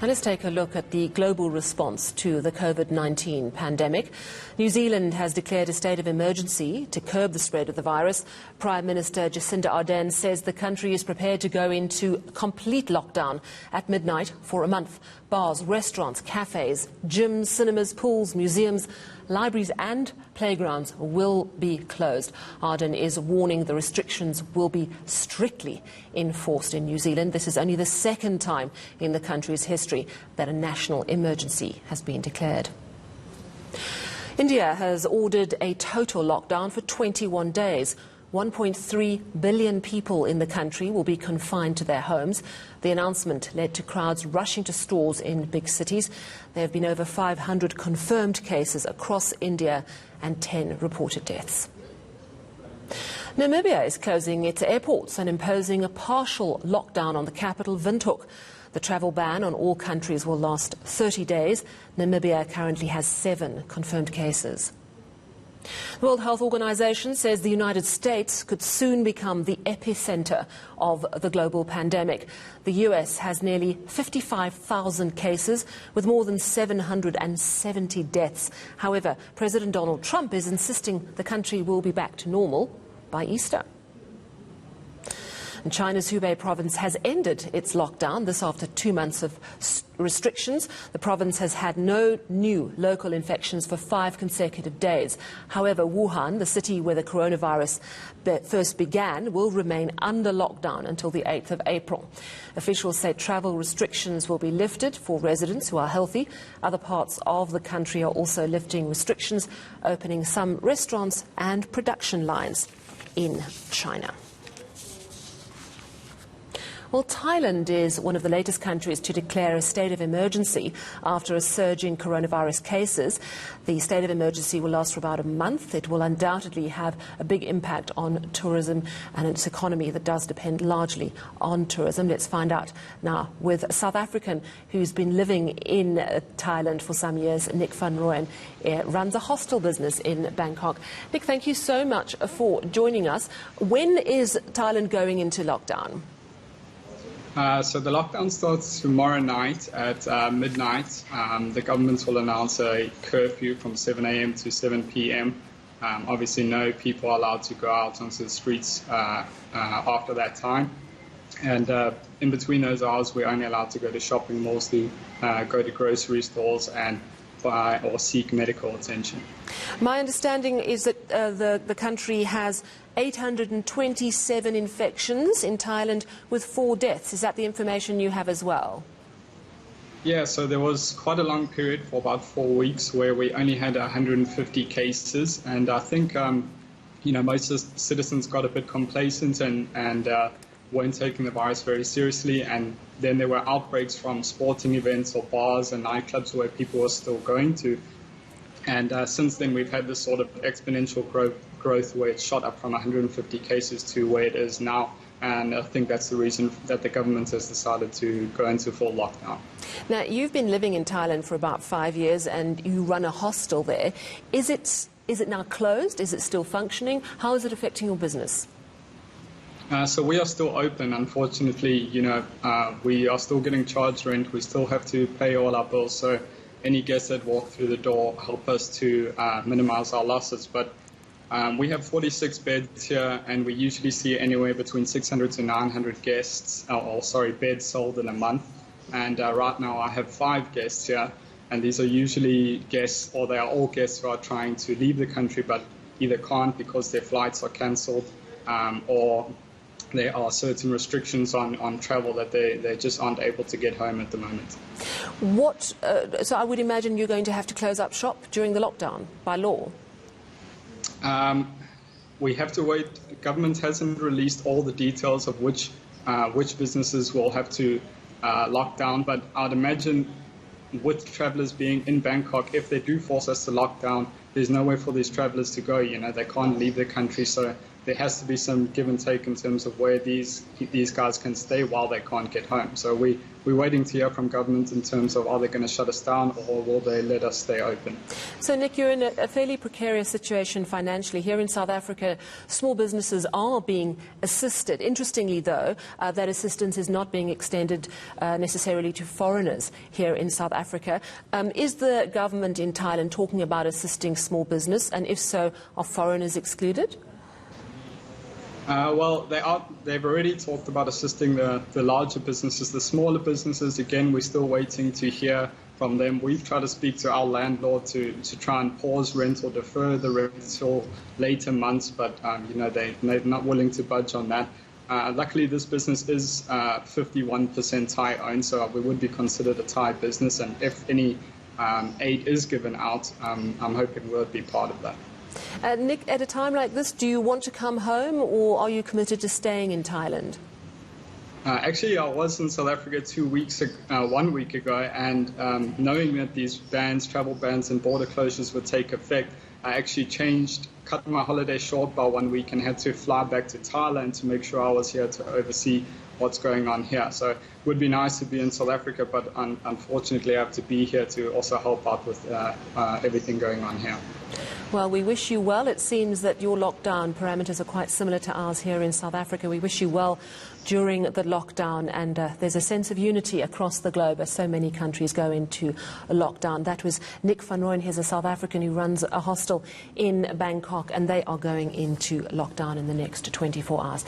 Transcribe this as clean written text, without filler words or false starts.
Now let's take a look at the global response to the COVID-19 pandemic. New Zealand has declared a state of emergency to curb the spread of the virus. Prime Minister Jacinda Ardern says the country is prepared to go into complete lockdown at midnight for a month. Bars, restaurants, cafes, gyms, cinemas, pools, museums, libraries and playgrounds will be closed. Ardern is warning the restrictions will be strictly enforced in New Zealand. This is only the second time in the country's history that a national emergency has been declared. India has ordered a total lockdown for 21 days. 1.3 billion people in the country will be confined to their homes. The announcement led to crowds rushing to stores in big cities. There have been over 500 confirmed cases across India and 10 reported deaths. Namibia is closing its airports and imposing a partial lockdown on the capital, Windhoek. The travel ban on all countries will last 30 days. Namibia currently has 7 confirmed cases. The World Health Organization says the United States could soon become the epicenter of the global pandemic. The US has nearly 55,000 cases with more than 770 deaths. However, President Donald Trump is insisting the country will be back to normal by Easter. And China's Hubei province has ended its lockdown, this after 2 months of restrictions. The province has had no new local infections for 5 consecutive days. However, Wuhan, the city where the coronavirus first began, will remain under lockdown until the 8th of April. Officials say travel restrictions will be lifted for residents who are healthy. Other parts of the country are also lifting restrictions, opening some restaurants and production lines in China. Well, Thailand is one of the latest countries to declare a state of emergency after a surge in coronavirus cases. The state of emergency will last for about a month. It will undoubtedly have a big impact on tourism and its economy that does depend largely on tourism. Let's find out now with a South African who's been living in Thailand for some years. Nick van Rooyen runs a hostel business in Bangkok. Nick, thank you so much for joining us. When is Thailand going into lockdown? So the lockdown starts tomorrow night at midnight. The government will announce a curfew from 7 a.m. to 7 p.m. Obviously, no people are allowed to go out onto the streets after that time. And in between those hours, we're only allowed to go to shopping malls, to go to grocery stores and buy or seek medical attention. My understanding is that the country has 827 infections in Thailand with 4 deaths. Is that the information you have as well? Yeah, so there was quite a long period for about 4 weeks where we only had 150 cases, and I think most citizens got a bit complacent and weren't taking the virus very seriously, and then there were outbreaks from sporting events or bars and nightclubs where people were still going to. And since then, we've had this sort of exponential growth where it's shot up from 150 cases to where it is now. And I think that's the reason that the government has decided to go into full lockdown. Now, you've been living in Thailand for about 5 years and you run a hostel there. Is it now closed? Is it still functioning? How is it affecting your business? So we are still open. Unfortunately, we are still getting charged rent. We still have to pay all our bills. So any guests that walk through the door help us to minimize our losses. But we have 46 beds here, and we usually see anywhere between 600 to 900 guests, beds sold in a month. And right now I have 5 guests here, and these are usually guests, or they are all guests who are trying to leave the country but either can't because their flights are cancelled, or there are certain restrictions on travel that they just aren't able to get home at the moment. So I would imagine you're going to have to close up shop during the lockdown by law. We have to wait. The government hasn't released all the details of which businesses will have to lock down, but I'd imagine with travellers being in Bangkok, if they do force us to lock down, there's nowhere for these travellers to go. They can't leave the country, so there has to be some give and take in terms of where these guys can stay while they can't get home. So we're waiting to hear from government in terms of, are they going to shut us down or will they let us stay open? So, Nick, you're in a fairly precarious situation financially. Here in South Africa, small businesses are being assisted. Interestingly, though, that assistance is not being extended necessarily to foreigners here in South Africa. Is the government in Thailand talking about assisting small business? And if so, are foreigners excluded? Well, they've already talked about assisting the larger businesses. The smaller businesses, again, we're still waiting to hear from them. We've tried to speak to our landlord to try and pause rent or defer the rent until later months, but they're not willing to budge on that. Luckily, this business is 51% Thai owned, so we would be considered a Thai business, and if any aid is given out, I'm hoping we'll be part of that. Nick, at a time like this, do you want to come home or are you committed to staying in Thailand? Actually, I was in South Africa 1 week ago, and knowing that these travel bans and border closures would take effect, I actually cut my holiday short by 1 week and had to fly back to Thailand to make sure I was here to oversee what's going on here. So it would be nice to be in South Africa, but unfortunately I have to be here to also help out with everything going on here. Well, we wish you well. It seems that your lockdown parameters are quite similar to ours here in South Africa. We wish you well during the lockdown, and there's a sense of unity across the globe as so many countries go into a lockdown. That was Nick van Rooyen. He's a South African who runs a hostel in Bangkok, and they are going into lockdown in the next 24 hours.